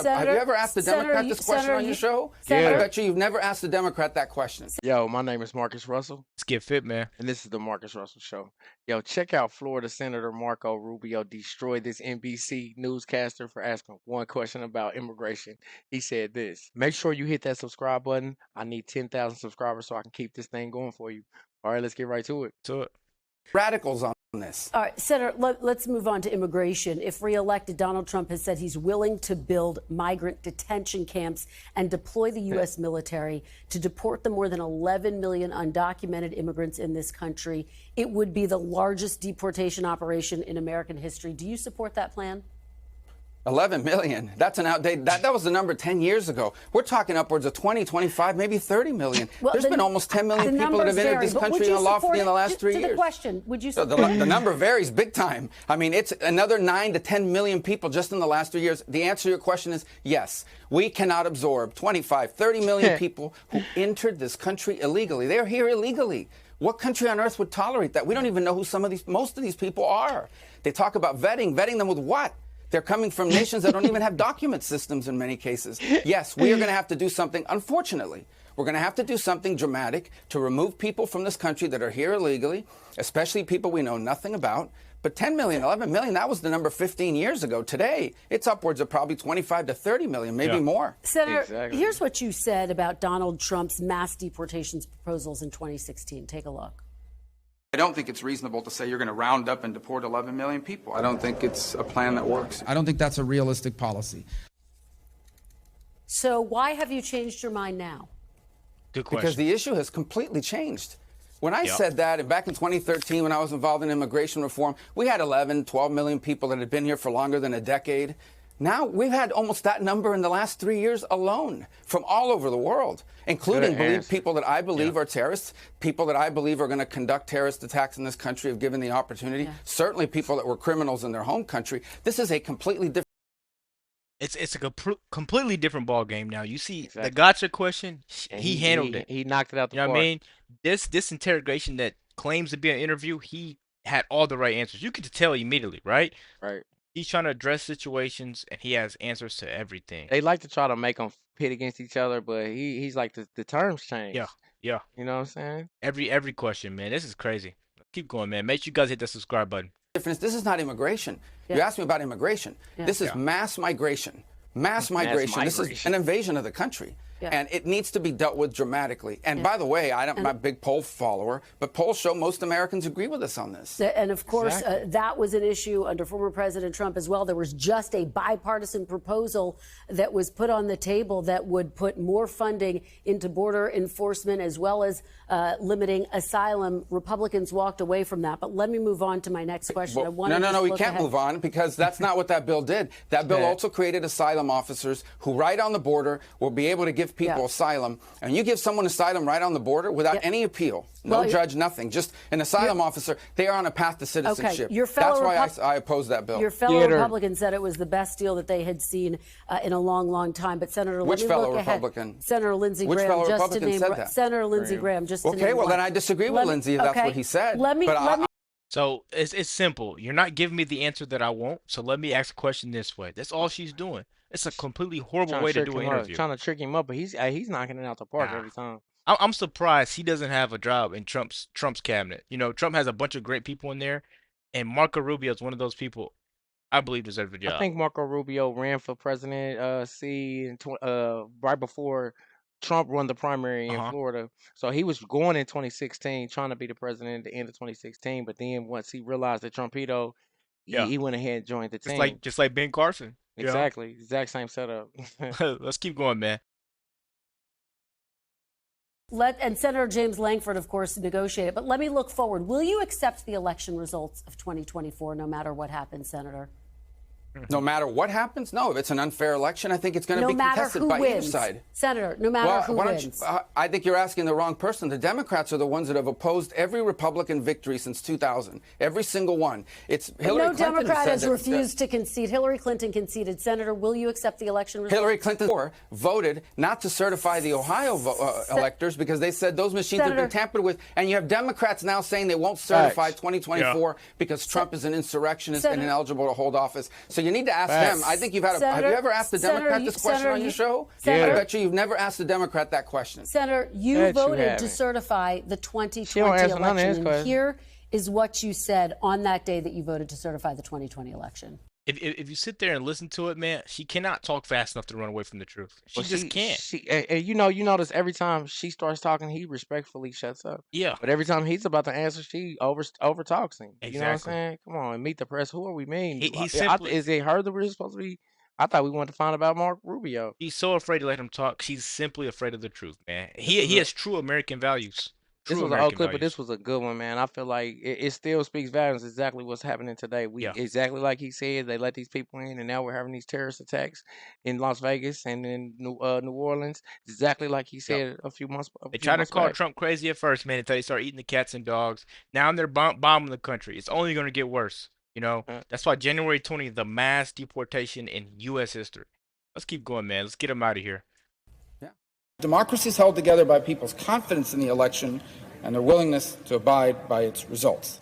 Have you ever asked a Democrat this question on your show? I bet you've never asked a Democrat that question. Yo, my name is Marcus Russell. Let's get fit, man. And this is the Marcus Russell Show. Yo, check out Florida Senator Marco Rubio destroyed this NBC newscaster for asking one question about immigration. He said this: make sure you hit that subscribe button. I need 10,000 subscribers so I can keep this thing going for you. All right, let's get right to it. Radicals on this. All right, Senator, let's move on to immigration. If reelected, Donald Trump has said he's willing to build migrant detention camps and deploy the U.S. military to deport the more than 11 million undocumented immigrants in this country. It would be the largest deportation operation in American history. Do you support that plan? 11 million. That's an outdated. That was the number 10 years ago. We're talking upwards of 20, 25, maybe 30 million. Well, There's been almost 10 million people that have entered this country unlawfully in the last 3 years. To the question, would you support the number varies big time. I mean, it's another 9 to 10 million people just in the last 3 years. The answer to your question is yes. We cannot absorb 25, 30 million people who entered this country illegally. They're here illegally. What country on earth would tolerate that? We don't even know who most of these people are. They talk about vetting them with what? They're coming from nations that don't even have document systems in many cases. Yes, we are going to have to do something, unfortunately. We're going to have to do something dramatic to remove people from this country that are here illegally, especially people we know nothing about. But 10 million, 11 million, that was the number 15 years ago. Today, it's upwards of probably 25 to 30 million, maybe more. Senator, here's what you said about Donald Trump's mass deportations proposals in 2016. Take a look. I don't think it's reasonable to say you're going to round up and deport 11 million people. I don't think it's a plan that works. I don't think that's a realistic policy. So why have you changed your mind now? Good question. Because the issue has completely changed. When I said that, and back in 2013 when I was involved in immigration reform, we had 11, 12 million people that had been here for longer than a decade. Now we've had almost that number in the last 3 years alone from all over the world, including people that I believe are terrorists, people that I believe are going to conduct terrorist attacks in this country if given the opportunity, certainly people that were criminals in their home country. This is a completely different. It's a completely different ball game now. You see, the gotcha question, he handled it. He knocked it out the park. You know what I mean? This interrogation that claims to be an interview, he had all the right answers. You could tell immediately, right? Right. He's trying to address situations, and he has answers to everything. They like to try to make them pit against each other, but he's like the terms change. Yeah. You know what I'm saying? Every question, man. This is crazy. Keep going, man. Make sure you guys hit the subscribe button. This is not immigration. You asked me about immigration. This is mass migration. Mass migration. This is an invasion of the country. And it needs to be dealt with dramatically. And by the way, I'm a big poll follower, but polls show most Americans agree with us on this. And of course, that was an issue under former President Trump as well. There was just a bipartisan proposal that was put on the table that would put more funding into border enforcement as well as limiting asylum. Republicans walked away from that. But let me move on to my next question. No, we can't move on because that's not what that bill did. That bill also created asylum officers who right on the border will be able to give people asylum, and you give someone asylum right on the border without any appeal, no judge, nothing, just an asylum officer, they are on a path to citizenship. That's why I oppose that bill. Your fellow Republican said it was the best deal that they had seen in a long, long time. But Senator, which fellow Republican? Senator Lindsey Graham. Which fellow Republican said that? Senator Lindsey Graham. Just to okay, well then I disagree with Lindsey if that's what he said. So it's simple. You're not giving me the answer that I want, so let me ask a question this way. That's all she's doing. It's a completely horrible way to do an interview. Trying to trick him up, but he's knocking it out the park every time. I'm surprised he doesn't have a job in Trump's cabinet. You know, Trump has a bunch of great people in there, and Marco Rubio is one of those people I believe deserves a job. I think Marco Rubio ran for president right before Trump won the primary in Florida. So he was going in 2016, trying to be the president at the end of 2016. But then once he realized the Trumpito, he went ahead and joined the team. Just like Ben Carson. Exactly. Exact same setup. Let's keep going, man. And Senator James Langford, of course, negotiated. But let me look forward. Will you accept the election results of 2024, no matter what happens, Senator? No matter what happens? No, if it's an unfair election, I think it's going to be contested by either side. Senator, no matter who wins. I think you're asking the wrong person. The Democrats are the ones that have opposed every Republican victory since 2000. Every single one. It's Hillary Clinton. No Democrat has refused to concede. Hillary Clinton conceded. Senator, will you accept the election results? Hillary Clinton voted not to certify the Ohio electors because they said those machines have been tampered with. And you have Democrats now saying they won't certify 2024 because Trump is an insurrectionist and ineligible to hold office. So you need to ask Facts. them. I think you've had Senator- have you ever asked a Senator, Democrat you- this question Senator, on your you- show? Senator- I bet you've never asked a Democrat that question. Senator, you Bet you voted to haven't. certify the She 2020 don't answer none of his election. And questions. here is what you said on that day that you voted to certify the 2020 election. If you sit there and listen to it, man, she cannot talk fast enough to run away from the truth. She Well, just can't. And you notice every time she starts talking, he respectfully shuts up. Yeah. But every time he's about to answer, she over talks him. You know what I'm Exactly. saying? Come on, meet the press. Who are we mean? He simply- Is it her that we're supposed to be? I thought we wanted to find about Mark Rubio. She's so afraid to let him talk. She's simply afraid of the truth, man. He has true American values. This True was an American old clip, but values. this was a good one, man. I feel like it still speaks volumes exactly what's happening today. Yeah. Exactly like he said, they let these people in, and now we're having these terrorist attacks in Las Vegas and in New Orleans. Exactly like he said a few months. They tried to call Trump crazy at first, man, until they start eating the cats and dogs. Now they're bombing the country. It's only going to get worse. You know, that's why January 20th, the mass deportation in U.S. history. Let's keep going, man. Let's get them out of here. Democracy is held together by people's confidence in the election and their willingness to abide by its results.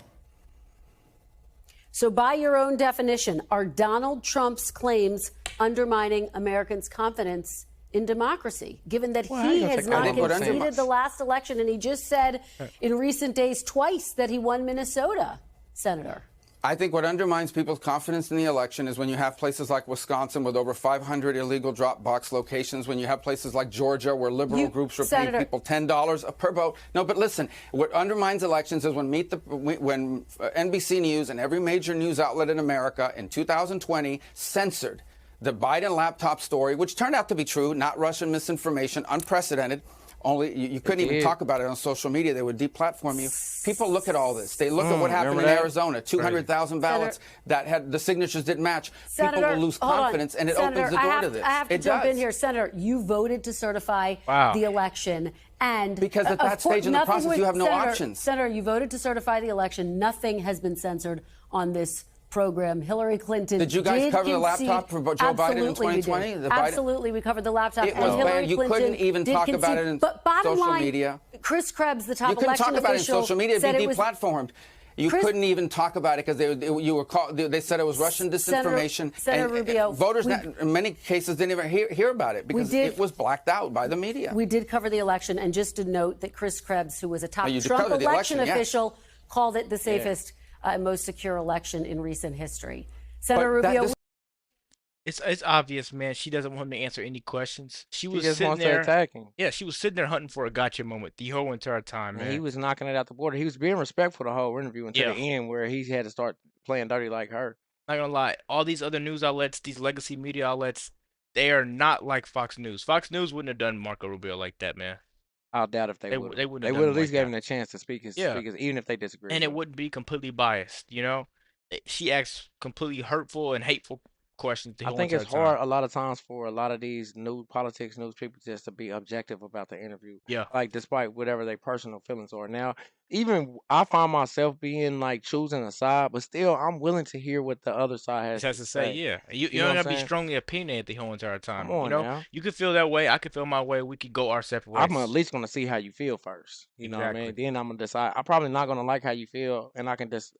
So, by your own definition, are Donald Trump's claims undermining Americans' confidence in democracy, given that he has not conceded the last election and he just said in recent days twice that he won Minnesota, Senator? I think what undermines people's confidence in the election is when you have places like Wisconsin with over 500 illegal drop box locations, when you have places like Georgia where liberal groups were paying people $10 per vote. No, but listen, what undermines elections is when NBC News and every major news outlet in America in 2020 censored the Biden laptop story, which turned out to be true, not Russian misinformation, unprecedented. Only you couldn't even talk about it on social media. They would deplatform you. People look at all this. They look at what happened in Arizona, 200,000 ballots that had the signatures didn't match. People will lose confidence, and it opens the door to this. I have to jump in here, Senator. You voted to certify the election, and because at that stage in the process, you have no options. Senator, you voted to certify the election. Nothing has been censored on this program. Hillary Clinton did you guys cover the laptop for Joe Biden in 2020? Absolutely, we covered the laptop. It was banned. You couldn't even talk about it in social media. Chris Krebs, the top election official, you couldn't talk about it in social media. It'd be deplatformed. You couldn't even talk about it because they said it was Russian disinformation. Senator Rubio, voters in many cases didn't even hear about it because it was blacked out by the media. We did cover the election, and just to note that Chris Krebs, who was a top Trump election official, called it the safest and most secure election in recent history. Senator Rubio. It's obvious, man. She doesn't want him to answer any questions. She was just sitting wants there to attack him. Yeah, she was sitting there hunting for a gotcha moment the whole entire time, man. He was knocking it out the border. He was being respectful the whole interview until the end, where he had to start playing dirty like her. Not gonna lie, all these other news outlets, these legacy media outlets, they are not like Fox News. Fox News wouldn't have done Marco Rubio like that, man. I doubt if they would. They would at least give him a chance to speak his even if they disagree. And it wouldn't be completely biased, you know. She asks completely hurtful and hateful questions. I think it's hard a lot of times for a lot of these news people just to be objective about the interview. Yeah. Like despite whatever their personal feelings are. Now, even I find myself being like choosing a side, but still I'm willing to hear what the other side has to say. Yeah. You don't have to be strongly opinionated the whole entire time. Come on, you know, now. You could feel that way. I could feel my way. We could go our separate ways. I'm at least gonna see how you feel first. You know what I mean? Then I'm gonna decide. I'm probably not gonna like how you feel, and I can just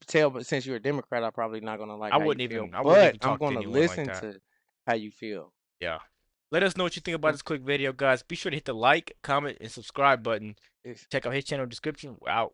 tell. But since you're a Democrat, I'm probably not gonna like. I how wouldn't you even. feel. I wouldn't even But I'm talk to gonna anyone listen like that. to how you feel. Yeah. Let us know what you think about this quick video, guys. Be sure to hit the like, comment, and subscribe button. Check out his channel description. We're out.